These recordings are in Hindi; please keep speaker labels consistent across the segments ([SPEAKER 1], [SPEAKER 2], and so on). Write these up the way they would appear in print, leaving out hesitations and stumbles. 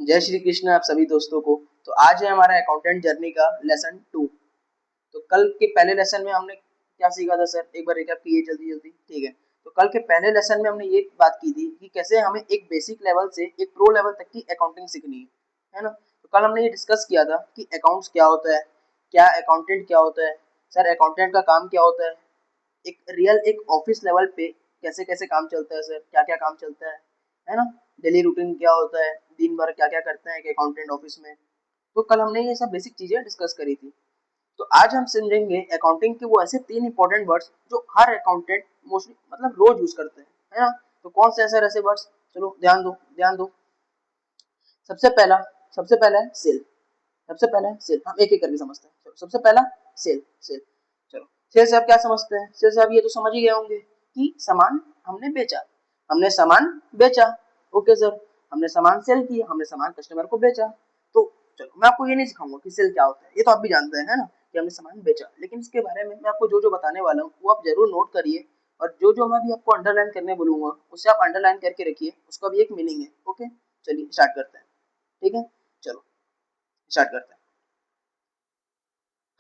[SPEAKER 1] जय श्री कृष्ण आप सभी दोस्तों को। तो आज है हमारा अकाउंटेंट जर्नी का लेसन 2। तो कल के पहले लेसन में हमने क्या सीखा था सर, एक बार रिकैप कीजिए जल्दी जल्दी। ठीक है, तो कल के पहले लेसन में हमने ये बात की थी कि कैसे हमें एक बेसिक लेवल से एक प्रो लेवल तक की अकाउंटिंग सीखनी है ना। तो कल हमने ये डिस्कस किया था कि अकाउंट्स क्या होता है, क्या अकाउंटेंट क्या होता है, सर अकाउंटेंट का काम क्या होता है, एक रियल एक ऑफिस लेवल पे कैसे कैसे काम चलता है सर, क्या क्या काम चलता है ना। डेली रूटीन क्या होता है, दिन भर क्या क्या करते हैं एक अकाउंटेंट ऑफिस में। तो कल हमने ये सब बेसिक चीजें डिस्कस करी थी। तो आज हम समझेंगे अकाउंटिंग के वो ऐसे 3 इंपॉर्टेंट वर्ड्स जो हर अकाउंटेंट मोस्टली मतलब रोज यूज करते हैं, है ना। तो कौन से ऐसे वर्ड्स, चलो ध्यान दो ध्यान दो। सबसे पहला सबसे पहला है सेल। सबसे पहला है सेल, हम एक एक करके समझते हैं। चलो सबसे पहला सेल सेल। चलो सेल से आप क्या समझते हैं, सेल से आप ये तो समझ ही गए होंगे कि सामान हमने बेचा, हमने सामान बेचा। ओके सर, हमने सामान सेल किया, हमने सामान कस्टमर को बेचा। तो चलो मैं आपको ये नहीं सिखाऊंगा कि सेल क्या होता है, ये तो आप भी जानते हैं है ना कि हमने सामान बेचा। लेकिन इसके बारे में मैं आपको जो जो बताने वाला हूँ वो आप जरूर नोट करिए, और जो जो मैं भी आपको अंडरलाइन करने बोलूंगा उससे आप अंडरलाइन करके रखिए, उसका भी एक मीनिंग है। ओके, चलिए स्टार्ट करते हैं। ठीक है, चलो स्टार्ट करते हैं।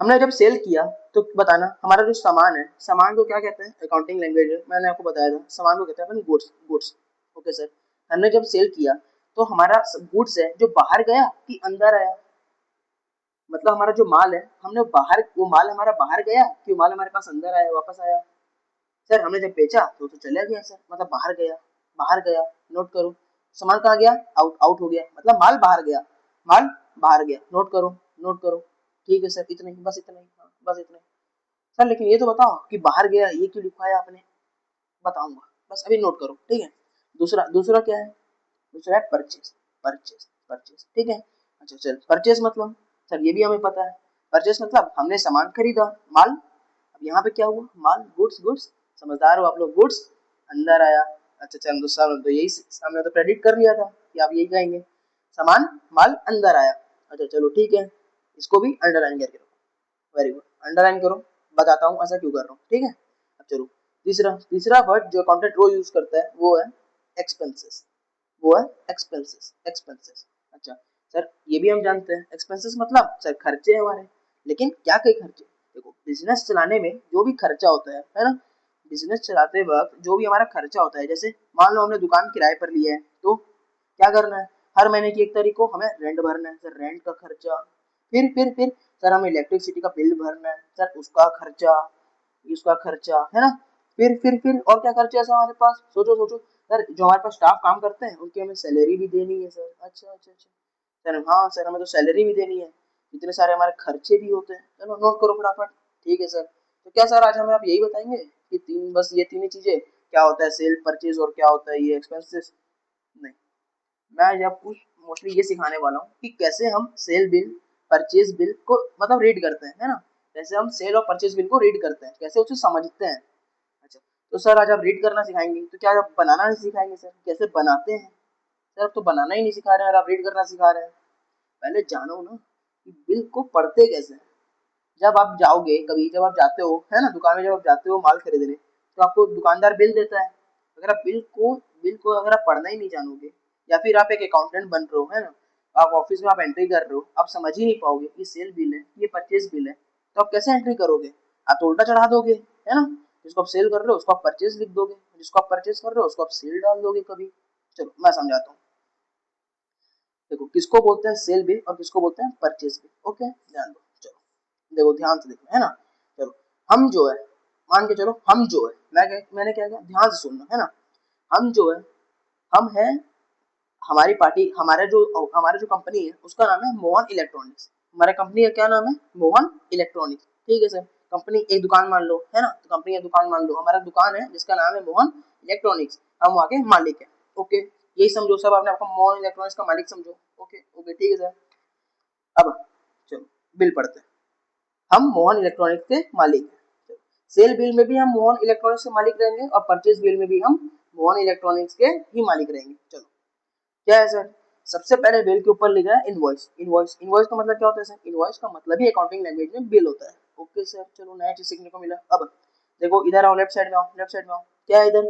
[SPEAKER 1] हमने जब सेल किया तो बताना हमारा जो सामान है, सामान को क्या कहते हैं अकाउंटिंग लैंग्वेज में, मैंने आपको बताया था सामान को कहते हैं अपन गुड्स गुड्स। ओके सर, हमने जब सेल किया तो हमारा गुड्स है जो बाहर गया कि अंदर आया, मतलब हमारा जो माल है हमने बाहर, वो माल हमारा बाहर गया कि वो माल हमारे पास अंदर आया वापस आया। सर हमने जब बेचा तो चला गया सर, मतलब बाहर गया, बाहर गया। नोट करो, सामान कहाँ गया, आउट आउट हो गया, मतलब माल बाहर गया, माल बाहर गया। नोट करो नोट करो। ठीक है सर, इतना ही, बस इतना ही, हाँ, बस इतना ही। सर लेकिन ये तो बताओ कि बाहर गया ये क्यों लिखा है आपने, बताऊंगा, बस अभी नोट करो। ठीक है, दूसरा दूसरा क्या है, दूसरा है परचेस। परचेस परचेस, ठीक है। अच्छा चल, परचेस मतलब सर ये भी हमें पता है। परचेस मतलब हमने सामान खरीदा, माल। अब यहाँ पे क्या हुआ, माल गुड्स गुड्स, समझदार हो आप लोग, गुड्स अंदर आया। अच्छा चल दूसरा तो यही हमने तो प्रेडिक्ट कर लिया था कि आप यही कहेंगे, सामान माल अंदर आया। अच्छा चलो ठीक है, इसको भी अंडरलाइन करके रखो, वेरी गुड, अंडरलाइन करो। बताता हूँ ऐसा क्यों कर रहा हूँ। ठीक है, अब चलो तीसरा तीसरा वर्ड जो अकाउंटेंट रोज यूज करता है वो है एक्सपेंसेस। वो है एक्सपेंसेस एक्सपेंसेस। अच्छा सर ये भी हम जानते हैं एक्सपेंसेस मतलब सर खर्चे हमारे, लेकिन क्या कई खर्चे, देखो बिजनेस चलाने में जो भी खर्चा होता है ना, बिजनेस चलाते वक्त जो भी हमारा खर्चा होता है, जैसे मान लो हमने दुकान किराए पर लिया है तो क्या करना है, हर महीने की 1 तारीख को हमें रेंट भरना है सर, रेंट का खर्चा। फिर सर हमें इलेक्ट्रिसिटी का बिल भरना है सर, उसका खर्चा, उसका खर्चा है ना। फिर और क्या खर्चा है सर हमारे पास, सोचो सोचो। सर जो हमारे पास स्टाफ काम करते हैं उनकी हमें सैलरी भी देनी है सर। अच्छा अच्छा अच्छा सर, हाँ सर हमें तो सैलरी भी देनी है, इतने सारे हमारे खर्चे भी होते हैं। चलो नोट करो फटाफट। ठीक है सर, तो क्या सर आज हमें आप यही बताएंगे कि तीन, बस ये तीन ही चीजें, क्या होता है सेल, परचेज और क्या होता है ये एक्सपेंसेस? नहीं, मैं आपको मोस्टली ये सिखाने वाला हूँ कि कैसे हम सेल बिल, परचेज बिल को मतलब रीड करते हैं, है ना। कैसे हम सेल और परचेज बिल को रीड करते हैं, कैसे उसे समझते हैं। अच्छा, तो सर आज आप रीड करना सिखाएंगे तो क्या आप बनाना नहीं सिखाएंगे सर, कैसे बनाते हैं? सर अब तो बनाना ही नहीं सिखा रहे हैं और आप रीड करना सिखा रहे हैं। पहले जानो ना कि बिल को पढ़ते कैसे हैं। जब आप जाओगे कभी, जब आप जाते हो है ना दुकान में, जब आप जाते हो माल खरीदने तो आपको दुकानदार बिल देता है। अगर आप बिल को अगर आप पढ़ना ही नहीं जानोगे, या फिर आप एक अकाउंटेंट बन रहे हो है ना, आप ऑफिस में आप एंट्री कर रहे हो, आप समझ ही नहीं पाओगे ये सेल बिल है ये परचेज बिल है, तो आप कैसे एंट्री करोगे? आप तो उल्टा चढ़ा दोगे, है ना। जिसको आप सेल कर रहे हो उसको आप परचेज लिख दोगे, जिसको आप परचेज कर रहे हो उसको आप सेल डाल दोगे कभी। चलो मैं समझाता हूँ। देखो किसको बोलते हैं सेल बिल और किसको बोलते हैं परचेज बिल। ओके ध्यान दो, चलो देखो ध्यान से देखो, है ना। चलो हम जो है, मान के चलो हम जो है, मैंने क्या किया, ध्यान से सुनना है ना। हम जो है, हम है, हमारी पार्टी, हमारा जो कंपनी है उसका नाम है मोहन इलेक्ट्रॉनिक्स। हमारे कंपनी का क्या नाम है, मोहन इलेक्ट्रॉनिक्स। ठीक है सर, कंपनी एक दुकान मान लो, है ना, तो कंपनी का दुकान मान लो, हमारा दुकान है जिसका नाम है मोहन इलेक्ट्रॉनिक्स, हम वहाँ के मालिक है। ओके, यही समझो सब, आपने आपको मोहन इलेक्ट्रॉनिक्स का मालिक समझो। ओके ओके ठीक है सर। अब चलो बिल पढ़ते हैं। हम मोहन इलेक्ट्रॉनिक्स के मालिक हैं। सेल बिल में भी हम मोहन इलेक्ट्रॉनिक्स के मालिक रहेंगे और परचेज बिल में भी हम मोहन इलेक्ट्रॉनिक्स के ही मालिक रहेंगे। चलो क्या है सर, सबसे पहले बिल के ऊपर लिखा है इनवॉइस। इनवॉइस इनवॉइस का मतलब क्या होता है सर, इनवॉइस का मतलब ही अकाउंटिंग लैंग्वेज में बिल होता है। ओके सर, चलो नया चीज सीखने को मिला। अब देखो इधर आओ, लेफ्ट साइड में आओ, लेफ्ट साइड में आओ, क्या है इधर,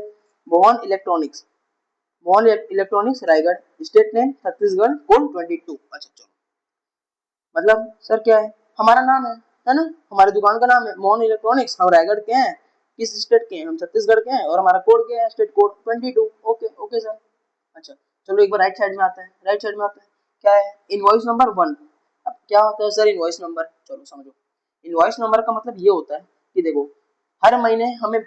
[SPEAKER 1] Mohan electronics. Mohan electronics Raigarh, state name Chhattisgarh, code 22। अच्छा चलो, मतलब सर क्या है, हमारा नाम है ना, हमारी दुकान का नाम है मोहन इलेक्ट्रॉनिक्स, हम रायगढ़ के हैं, किस स्टेट के हैं, हम छत्तीसगढ़ के हैं, और हमारा कोड क्या है, state code 22। Okay okay sir. अच्छा चलो एक बार राइट साइड में आते हैं, राइट साइड में आते हैं, क्या है, इनवॉइस नंबर 1। अब क्या होता है सर इनवॉइस नंबर, चलो समझो। इनवॉइस नंबर का मतलब ये होता है कि देखो, हर महीने हमें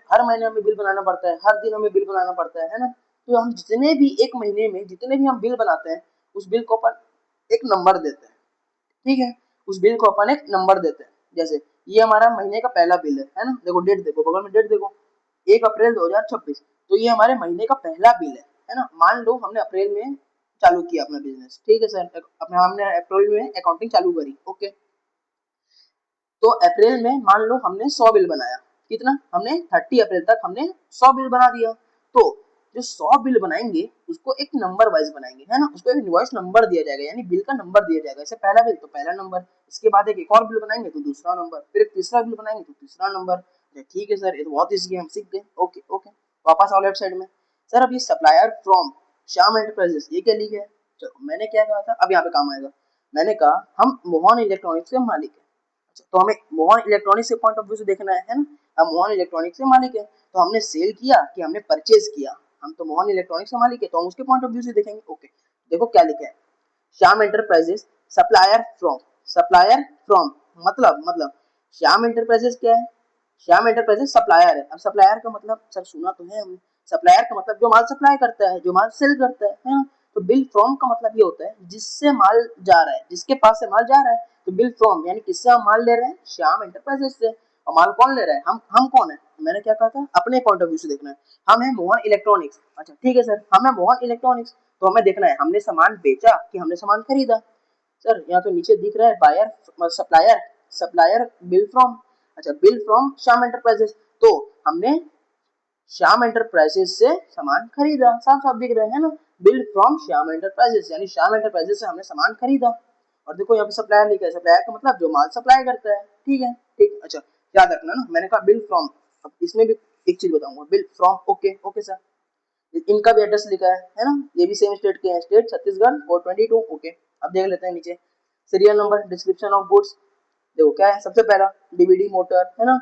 [SPEAKER 1] बिल बनाना पड़ता है, हर दिन हमें बिल बनाना पड़ता है ना। तो हम जितने भी एक महीने में जितने भी हम बिल बनाते हैं, उस बिल को अपन एक नंबर देते हैं, ठीक है, उस बिल को अपन एक नंबर देते हैं। जैसे ये हमारा महीने का पहला बिल है ना, देखो डेट देखो, बगल में डेट देखो, 1 अप्रैल 2026, तो ये हमारे महीने का पहला बिल है ना। मान लो हमने अप्रैल में चालू किया अपना बिजनेस, ठीक है सर, अपना हमने अप्रैल में अकाउंटिंग चालू करी, ओके। तो अप्रैल में मान लो हमने 100 बिल बनाया, कितना, हमने 30 अप्रैल तक हमने 100 बिल बना दिया। तो जो 100 बिल बनाएंगे उसको एक नंबर वाइज बनाएंगे, है ना, उसको एक इनवॉइस नंबर दिया जाएगा, यानी बिल का नंबर दिया जाएगा। जैसे पहला बिल तो पहला नंबर, इसके बाद एक और बिल बनाएंगे तो दूसरा नंबर, फिर एक तीसरा बिल बनाएंगे तो तीसरा नंबर। ठीक है सर, ये तो बहुत ईजी है, हम सीख गए, ओके ओके। वापस आओ लेफ्ट साइड में। सर अब ये सप्लायर फ्रॉम श्याम एंटरप्राइजेस, ये क्या लिखा है, चलो मैंने क्या कहा था, अब यहाँ पे काम आएगा। मैंने कहा हम मोहन इलेक्ट्रॉनिक्स के मालिक है, तो हमें मोहन इलेक्ट्रॉनिक्स के पॉइंट ऑफ व्यू से देखना है ना। हम मोहन इलेक्ट्रॉनिक्स के मालिक है, तो हमने सेल किया कि हमने परचेज किया, हम तो मोहन इलेक्ट्रॉनिक्स के मालिक है, तो हम उसके पॉइंट ऑफ व्यू से देखेंगे, ओके। देखो क्या लिखा है, Shyam enterprises supplier from, supplier from मतलब श्याम एंटरप्राइजेस क्या है, श्याम एंटरप्राइजेस सप्लायर है। अब सप्लायर का मतलब सर सुना तो है हमने, सप्लायर का मतलब जो माल सप्लाई करता है, जो माल सेल करता है ना। तो बिल फ्रॉम का मतलब ये होता है जिससे माल जा रहा है, जिसके पास से माल जा रहा है। तो बिल फ्रॉम यानी किससे हम माल ले रहे हैं, श्याम एंटरप्राइजेस से। और माल कौन ले रहा है, हम कौन है, मैंने क्या कहा था, अपने पॉइंट ऑफ व्यू से देखना है। हम है मोहन इलेक्ट्रॉनिक्स, अच्छा ठीक है सर, हम है मोहन इलेक्ट्रॉनिक्स, तो हमें देखना है हमने सामान बेचा कि हमने सामान खरीदा। सर यहाँ तो नीचे दिख रहा है buyer supplier, supplier bill from, अच्छा बिल फ्रॉम श्याम एंटरप्राइजेस, तो हमने श्याम एंटरप्राइजेस से सामान खरीदा, साफ साफ दिख रहा है ना। बिल फ्रॉम श्याम एंटरप्राइजेस यानी श्याम एंटरप्राइजेस से हमने सामान खरीदा। और देखो यहाँ पे सप्लायर लिखा है, सप्लायर का मतलब जो माल सप्लाई करता है, ठीक है, ठीक, अच्छा याद रखना ना, मैंने कहा बिल फ्रॉम। अब इसमें भी एक चीज बताऊंगा, bill from, okay okay sir. इनका भी एड्रेस लिखा है ना, ये भी सेम स्टेट के हैं, स्टेट छत्तीसगढ़, कोड 22, ओके। अब देख लेते हैं नीचे, serial number, description of goods, देखो क्या है, सबसे पहला डीवीडी मोटर, है ना।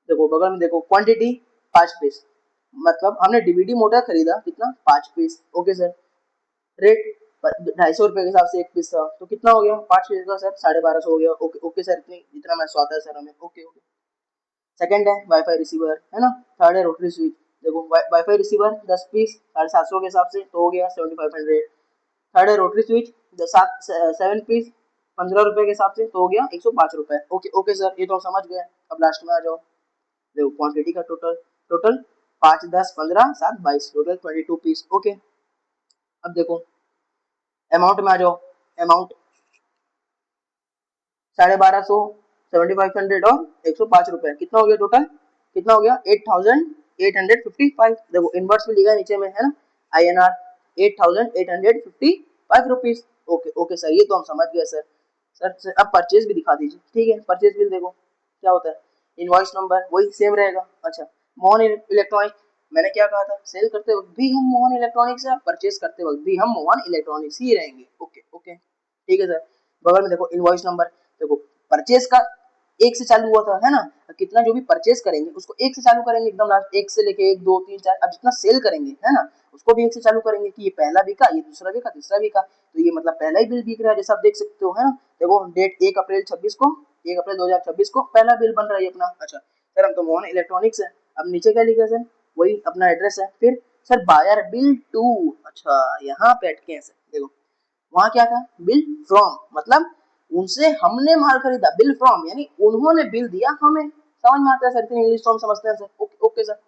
[SPEAKER 1] देखो बगल में देखो क्वांटिटी 5 पीस, मतलब हमने डीवीडी मोटर खरीदा कितना, 5 पीस, ओके सर। रेट 250 रुपए के हिसाब से एक पीस था, तो कितना हो गया, 5 पीस का सर 1250 हो गया, ओके ओके सर, इतनी इतना मैथ्स आता है सर हमें, ओके ओके। सेकंड है वाईफाई रिसीवर, है ना। थर्ड है रोटरी स्विच, देखो वाईफाई रिसीवर 10 पीस 750 के हिसाब से, तो हो गया 7500। थर्ड है रोटरी स्विच 7 पीस 15 रुपए के हिसाब से, तो हो गया 105 रुपए, ओके ओके सर, ये तो हम समझ गए। अब लास्ट में आ जाओ, देखो क्वांटिटी का टोटल 5 10 15 7 22, टोटल 22 पीस, ओके। अब देखो अमाउंट में आ जाओ, अमाउंट 1250, 7500 और 105 रुपए, कितना हो गया टोटल, कितना हो गया 8855। देखो इनवर्स में लिखा है नीचे में, है ना, INR 8855 rupees, okay okay sir, ये तो हम समझ गए सर। सर अब परचेज भी दिखा दीजिए, ठीक है, परचेज बिल देखो क्या होता है, इनवॉइस नंबर वही सेम रहेगा, अच्छा। मोहन इलेक्ट्रॉनिक, मैंने क्या कहा था, सेल करते वक्त भी हम मोहन इलेक्ट्रॉनिक्स है, परचेज करते वक्त भी हम मोहन इलेक्ट्रॉनिक्स ही रहेंगे, ओके ओके, ठीक है सर। बगल में देखो इनवॉइस नंबर, देखो परचेज का एक से चालू हुआ था, है ना, कितना जो भी परचेज करेंगे उसको एक से चालू करेंगे, एकदम लास्ट एक से लेके 1 2 3 4, अब जितना सेल करेंगे, है ना, उसको भी एक से चालू करेंगे कि ये पहला बिका, ये दूसरा बिका, तीसरा बिका, तो ये मतलब पहला ही बिल बिक रहा है, जैसा आप देख सकते हो, है ना। देखो डेट 1 अप्रैल 26 को, 1 अप्रैल 2026 को पहला बिल बन रहा है अपना, अच्छा सर हम तो मोहन इलेक्ट्रॉनिक्स है। अब नीचे क्या लिखा है सर, वही अपना एड्रेस है, फिर सर बायर बिल टू, अच्छा यहाँ पे अटके हैं सर, देखो वहां क्या था, बिल फ्रॉम मतलब उनसे हमने माल खरीदा, बिल फ्रॉम यानी उन्होंने बिल दिया हमें, समझ में आता है सर, इतनी इंग्लिश तो हम समझते हैं सर, ओके ओके सर।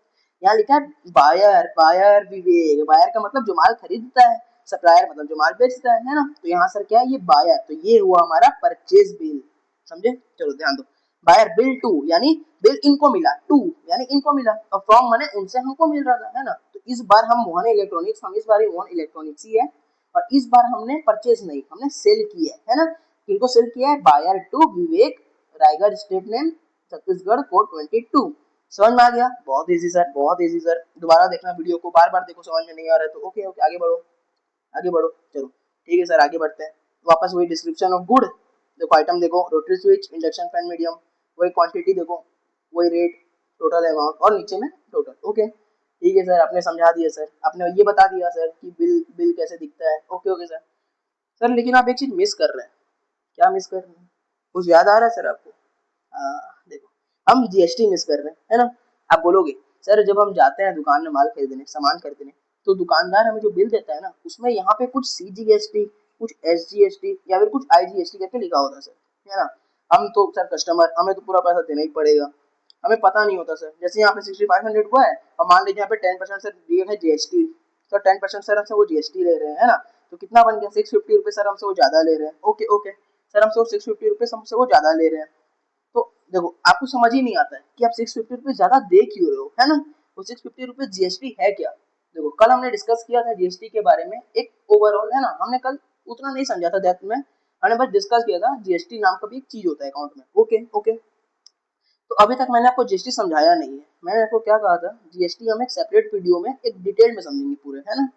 [SPEAKER 1] यहाँ लिखा है बायर, बायर विवेक, बायर का मतलब जो माल खरीदता है, सप्लायर मतलब जो माल बेचता है ना। तो यहाँ सर क्या है, ये बायर, तो ये हुआ हमारा परचेज बिल, समझे, चलो ध्यान दो। बायर बिल टू यानी बिल इनको मिला, टू यानी इनको मिला, और फ्रॉम माने उनसे हमको मिल रहा था, है ना। तो इस बार हम मोहन इलेक्ट्रॉनिक्स, हम इस बार मोहन इलेक्ट्रॉनिक्स ही है, और इस बार हमने परचेज नहीं, हमने सेल किया है ना। किनको सेल किया है, buyer to Vivek, Raigarh, state name Chhattisgarh, code 22, समझ में आ गया? बहुत इजी सर, बहुत इजी सर। दोबारा देखना वीडियो को, बार बार देखो, समझ में नहीं आ रहा है तो ओके ओके, आगे बढ़ो, आगे बढ़ो। चलो ठीक है सर, आगे बढ़ते हैं। वापस वही डिस्क्रिप्शन ऑफ गुड, देखो आइटम देखो, rotary switch, induction fan medium, वही क्वांटिटी देखो, वही रेट, टोटल अमाउंट और नीचे में टोटल। ओके ठीक है सर, आपने समझा दिया सर, आपने ये बता दिया सर कि बिल बिल कैसे दिखता है। Okay okay sir. सर लेकिन आप एक चीज मिस कर रहे हैं। क्या मिस कर रहे हैं? कुछ याद आ रहा है सर आपको? देखो, हम जीएसटी मिस कर रहे हैं, है ना? आप बोलोगे सर जब हम जाते हैं दुकान में माल खरीदने, सामान खरीदने, तो दुकानदार हमें जो बिल देता है ना, उसमें यहाँ पे कुछ सीजीएसटी, कुछ एसजीएसटी या फिर कुछ आईजीएसटी करके लिखा होता है सर, है ना? हम तो सर कस्टमर, हमें तो पूरा पैसा देना ही पड़ेगा, हमें पता नहीं होता सर। जैसे यहाँ पे 6500 हुआ है और मान लीजिए यहाँ पे 10% सर दिए है जीएसटी, तो 10% सर हमसे वो जीएसटी ले रहे हैं, है ना? तो कितना बन गया? 650 रुपये सर हमसे वो ज्यादा ले रहे हैं। ओके ओके सर, हमसे वो 650 रुपये हमसे वो ज्यादा ले रहे हैं। तो देखो, आपको समझ ही नहीं आता है कि आप 650 रुपये ज्यादा दे क्यों रहे हो, है ना? वो 650 रुपये जीएसटी है क्या? देखो, कल हमने डिस्कस किया था जीएसटी के बारे में, एक ओवरऑल, है ना? हमने कल उतना नहीं समझा था डेप्थ में, हमने बस डिस्कस किया था जीएसटी नाम का भी एक चीज होता है अकाउंट में। Okay okay. तो अभी तक मैंने आपको जीएसटी समझाया नहीं है। मैंने आपको क्या कहा था, जीएसटी हम एक सेपरेट वीडियो में एक डिटेल में समझेंगे पूरे, है ना?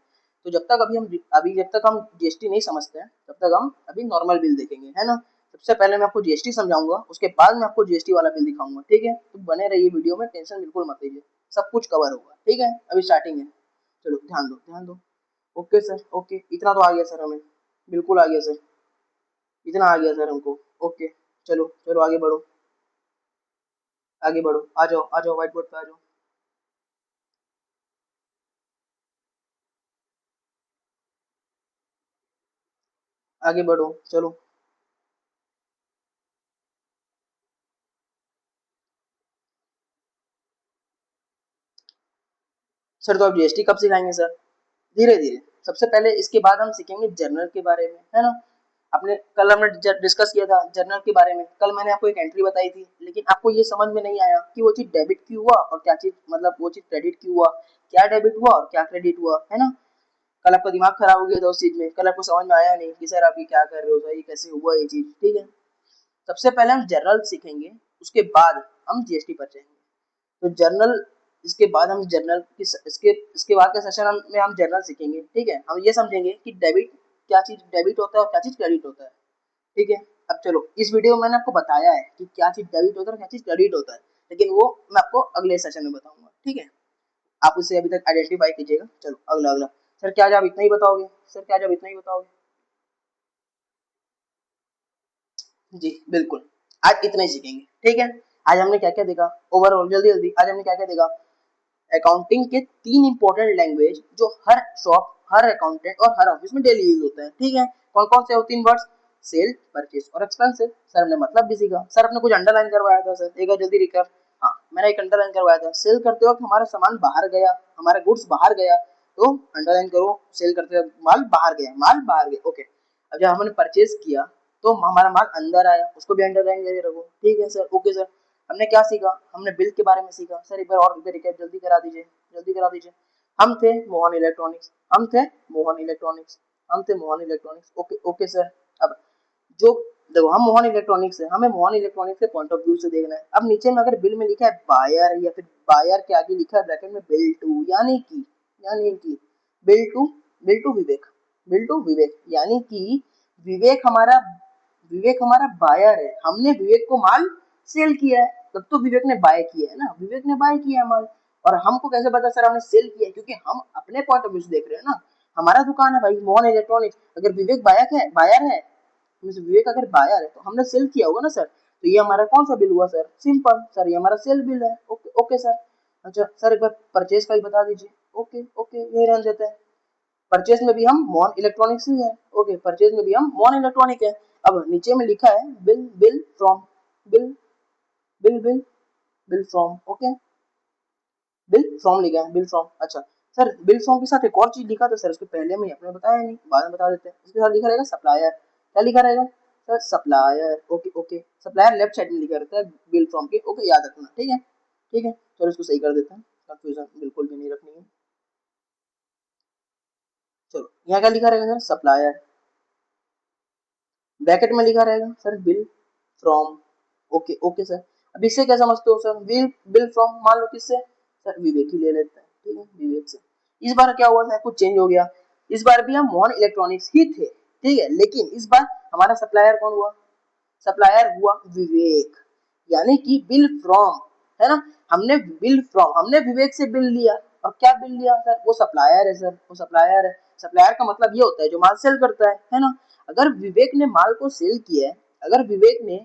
[SPEAKER 1] तो जब तक अभी जब तक हम जीएसटी नहीं समझते हैं, तब तक हम अभी नॉर्मल बिल देखेंगे, है ना? सबसे पहले मैं आपको जीएसटी समझाऊंगा, उसके बाद मैं आपको जीएसटी वाला बिल दिखाऊंगा, ठीक है? तो बने रहिए वीडियो में, टेंशन बिल्कुल मत लीजिए, सब कुछ कवर होगा, ठीक है? अभी स्टार्टिंग है, चलो ध्यान दो, ध्यान दो। ओके सर, ओके, इतना तो आ गया सर हमें, बिल्कुल आ गया सर, इतना आ गया सर हमको। ओके, चलो चलो आगे बढ़ो, आगे बढ़ो, आ जाओ आ जाओ, व्हाइट बोर्ड पे आ जाओ, आगे बढ़ो, चलो। सर तो आप जीएसटी कब सिखाएंगे सर? धीरे धीरे। सबसे पहले इसके बाद हम सीखेंगे जर्नल के बारे में, है ना? आपने कल हमने डिस्कस किया था जर्नल के बारे में, कल मैंने आपको एक एंट्री बताई थी, लेकिन आपको ये समझ में नहीं आया कि वो चीज डेबिट क्यों हुआ और क्या चीज, मतलब वो चीज क्रेडिट क्यों हुआ, क्या डेबिट हुआ और क्या क्रेडिट हुआ, है ना? कल आपका दिमाग खराब हो गया था उस चीज में, कल आपको समझ में आया नहीं कि सर आप ये क्या कर रहे हो सर, ये कैसे हुआ ये चीज, ठीक है? सबसे पहले हम जर्नल सीखेंगे, उसके बाद हम जीएसटी पर जाएंगे। तो जर्नल, इसके बाद हम जर्नल की इसके बाद के सेशन में हम जर्नल सीखेंगे, ठीक है? हम ये समझेंगे कि डेबिट, क्या चीज डेबिट होता है और क्या चीज क्रेडिट होता है, ठीक है? अब चलो, इस वीडियो में मैंने आपको बताया है कि क्या चीज डेबिट होता है और क्या चीज क्रेडिट होता है, लेकिन वो मैं आपको अगले सेशन में बताऊंगा, ठीक है? आप उसे अभी तक आइडेंटिफाई कीजिएगा। चलो अगला अगला। सर क्या आज आप इतना ही बताओगे? सर क्या आज आप इतना ही बताओगे? जी बिल्कुल, आज इतना ही सीखेंगे, ठीक है? आज हमने क्या क्या देखा ओवरऑल, जल्दी जल्दी, आज हमने क्या क्या देखा? अकाउंटिंग के 3 इंपॉर्टेंट लैंग्वेज जो हर शॉप, हर अकाउंटेंट और हर ऑफिस में डेली यूज होते हैं, ठीक है? कौन कौन से वो 3 वर्ड्स? सेल, परचेज और एक्सपेंसिव। सर हमने मतलब भी सीखा, सर आपने कुछ अंडरलाइन करवाया था सर, एक बार जल्दी रिकैप। हाँ, मैंने एक अंडरलाइन करवाया था, सेल करते वक्त हमारा सामान बाहर गया, हमारा गुड्स बाहर गया, तो अंडरलाइन करो, सेल करते वक्त माल बाहर गया, माल बाहर गया, ओके। अब जब हमने परचेज किया तो हमारा माल अंदर आया, उसको भी अंडरलाइन करके रखो, ठीक है सर? Okay sir. हमने क्या सीखा? हमने बिल के बारे में सीखा। सर एक बार और रिकैप जल्दी करा दीजिए, जल्दी करा दीजिए। हम थे मोहन इलेक्ट्रॉनिक्स, हम थे मोहन इलेक्ट्रॉनिक्स, हम थे Mohan electronics, okay okay sir. अब जो, देखो हम मोहन इलेक्ट्रॉनिक्स है, हमें मोहन इलेक्ट्रॉनिक्स के पॉइंट ऑफ व्यू से देखना है। अब नीचे में अगर बिल में लिखा है बायर, या फिर बायर के आगे लिखा है ब्रैकेट में बिल टू, यानी कि bill to, bill to Vivek, bill to Vivek, यानी कि विवेक हमारा, विवेक हमारा बायर है, हमने विवेक को माल सेल किया है, तब तो विवेक ने बाय किया है ना, विवेक ने बाय किया है माल। और हमको कैसे पता सर हमने सेल किया है? क्योंकि हम अपने पॉइंट ऑफ व्यू से देख रहे हैं ना, हमारा दुकान है भाई मोहन इलेक्ट्रॉनिक्स, अगर विवेक बायक है, बायर है, विवेक अगर बायर है तो हमने सेल किया होगा ना सर। तो ये हमारा कौन सा बिल हुआ सर? सिंपल सर, ये हमारा सेल बिल है। Okay okay sir. अच्छा सर एक बार परचेज का ही बता दीजिए। ओके ओके, यही रहने देते हैं। परचेज में भी हम मोहन इलेक्ट्रॉनिक्स ही है, ओके, परचेज में भी हम मोहन इलेक्ट्रॉनिक है। अब नीचे में लिखा है bill, bill from, bill, bill bill bill from, okay, bill from लिखा है, बिल फ्रॉम। अच्छा सर, बिल फ्रॉम के साथ एक और चीज लिखा था सर, उसके पहले में आपने बताया नहीं, बाद में बता देते हैं। इसके साथ लिखा रहेगा सप्लायर, क्या लिखा रहेगा sir? Supplier, okay okay. Supplier left side में लिखा रहता है बिल फ्रॉम के, ओके, याद रखना, ठीक है? ठीक है, चलो इसको सही कर देते हैं, कंफ्यूजन बिल्कुल भी नहीं रखनी है। चलो यहाँ क्या लिखा रहेगा सर? सप्लायर, ब्रैकेट में लिखा रहेगा sir bill from, okay okay sir. अब इससे क्या समझते हो सर, बिल फ्रॉम, मान लो किससे सर, विवेक ही ले लेते हैं, ठीक है, विवेक से। इस बार क्या हुआ सर, कुछ चेंज हो गया, इस बार भी हम मोहन इलेक्ट्रॉनिक्स ही थे, ठीक है, लेकिन इस बार हमारा सप्लायर कौन हुआ, सप्लायर हुआ विवेक, यानी कि बिल फ्रॉम, है ना, हमने विवेक से बिल लिया, और क्या बिल लिया सर, वो सप्लायर है सर, वो सप्लायर है। सप्लायर का मतलब ये होता है जो माल सेल करता है ना। अगर विवेक ने माल को सेल किया है, अगर विवेक ने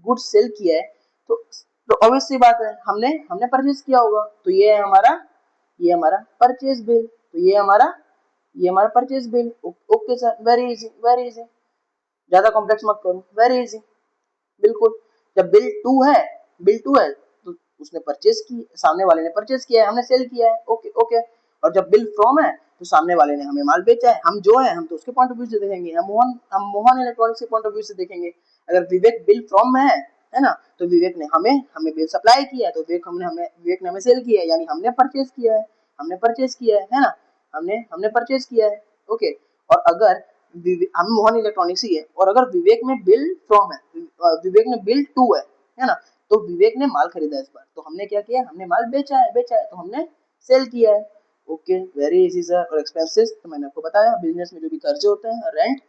[SPEAKER 1] गुड्स सेल किया है, तो ऑब्वियस सी बात है, हमने हमने परचेज किया होगा, तो ये हमारा परचेज बिल, तो ये हमारा purchase bill. Okay sir, very easy, very easy, ज्यादा कॉम्प्लेक्स मत करो, वेरी इजी, बिल्कुल। जब बिल टू है तो उसने परचेज की, सामने वाले ने परचेज किया है, हमने सेल किया है, ओके ओके। और जब बिल फ्रॉम है तो सामने वाले ने हमें माल बेचा है, हम जो है हम तो उसके पॉइंट ऑफ व्यू से देखेंगे, हम मोहन इलेक्ट्रॉनिक्स के पॉइंट ऑफ व्यू से देखेंगे। अगर विवेक बिल फ्रॉम में है ना, तो विवेक ने हमें हमें बिल सप्लाई किया है, तो विवेक ने हमें सेल किया है, यानी हमने परचेज किया है, है ना, हमने हमने परचेज किया है, ओके। और अगर हम मोहन इलेक्ट्रॉनिक्स ही है, और अगर विवेक में बिल फ्रॉम है, विवेक में बिल टू है ना, तो विवेक ने माल खरीदा इस बार, तो हमने क्या किया, हमने माल बेचा है तो हमने सेल किया है, ओके, वेरी इजी सर। और एक्सपेंसेस तो मैंने आपको बताया, बिजनेस में जो भी खर्चे होते हैं, रेंट,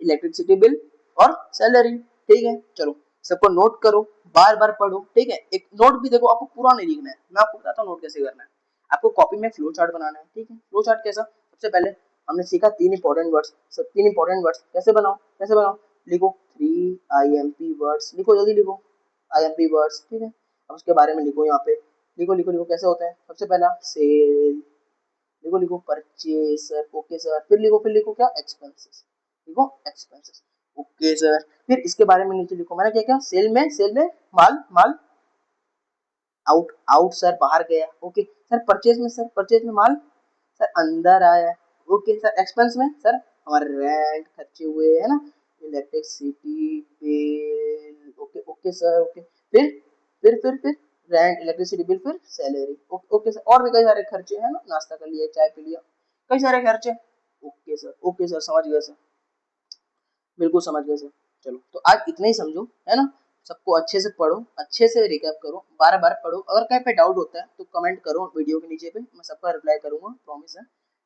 [SPEAKER 1] इलेक्ट्रिसिटी बिल और सैलरी, ठीक है। चलो सबको नोट करो, बार बार पढ़ो, ठीक है। एक नोट भी देखो, आपको पूरा नहीं लिखना है, मैं आपको बताता हूँ नोट कैसे करना है। आपको कॉपी में फ्लो चार्ट बनाना है, ठीक है। फ्लो चार्ट कैसा, सबसे पहले हमने सीखा तीन इंपॉर्टेंट वर्ड्स कैसे बनाओ, लिखो 3 IMP वर्ड्स, लिखो जल्दी लिखो, IMP वर्ड्स, ठीक है। अब उसके बारे में लिखो, यहाँ पे लिखो कैसे होता है। सबसे पहला सेल, लिखो परचेसर, ओके सर। फिर लिखो क्या, एक्सपेंसेस, लिखो एक्सपेंसेस, ओके सर। फिर इसके बारे में नीचे लिखो, मैंने क्या क्या, सेल में माल माल आउट आउट सर, बाहर गया, ओके सर। परचेज में माल सर अंदर आया, ओके सर। एक्सपेंस में सर हमारे रेंट खर्चे हुए, है ना, electricity bill, okay okay sir, okay. फिर रेंट, इलेक्ट्रिसिटी बिल, फिर सैलरी, ओके ओके सर। और भी कई सारे खर्चे हैं ना, नाश्ता कर लिया, चाय पी लिया, कई सारे खर्चे, ओके सर, समझ गए सर, बिल्कुल समझ गए सर। चलो तो आज इतना ही समझो, है ना। सबको अच्छे से पढ़ो, अच्छे से रिकैप करो, बार बार पढ़ो। अगर कहीं पे डाउट होता है तो कमेंट करो वीडियो के नीचे पे, मैं सबका रिप्लाई करूंगा, प्रॉमिस है।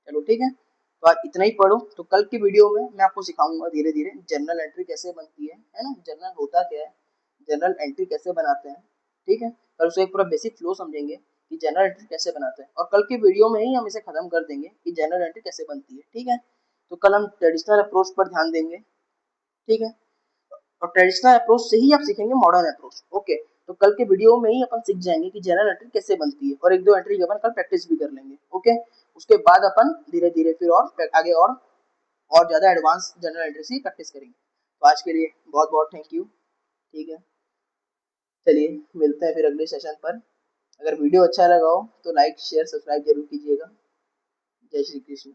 [SPEAKER 1] चलो ठीक है, तो आज इतना ही पढ़ो। तो कल की वीडियो में मैं आपको सिखाऊंगा धीरे धीरे जर्नल एंट्री कैसे बनती है ना, जर्नल होता क्या है, जर्नल एंट्री कैसे बनाते हैं, ठीक है। कल उसे एक पूरा बेसिक फ्लो समझेंगे कि जनरल एंट्री कैसे बनाते हैं, और कल की वीडियो में ही हम इसे खत्म कर देंगे कि जनरल एंट्री कैसे बनती है, ठीक है। तो कल हम ट्रेडिशनल अप्रोच पर ध्यान देंगे, ठीक है। और ट्रेडिशनल अप्रोच से ही आप सीखेंगे मॉडर्न अप्रोच, ओके। तो कल के वीडियो में ही अपन सीख जाएंगे कि जनरल एंट्री कैसे बनती है, और एक दो एंट्री की अपन कल प्रैक्टिस भी कर लेंगे, ओके। उसके बाद अपन धीरे धीरे फिर और आगे और ज्यादा एडवांस जनरल एंट्री से प्रैक्टिस करेंगे। तो आज के लिए बहुत बहुत थैंक यू, ठीक है। चलिए मिलते हैं फिर अगले सेशन पर। अगर वीडियो अच्छा लगा हो तो लाइक शेयर सब्सक्राइब जरूर कीजिएगा। जय श्री कृष्ण।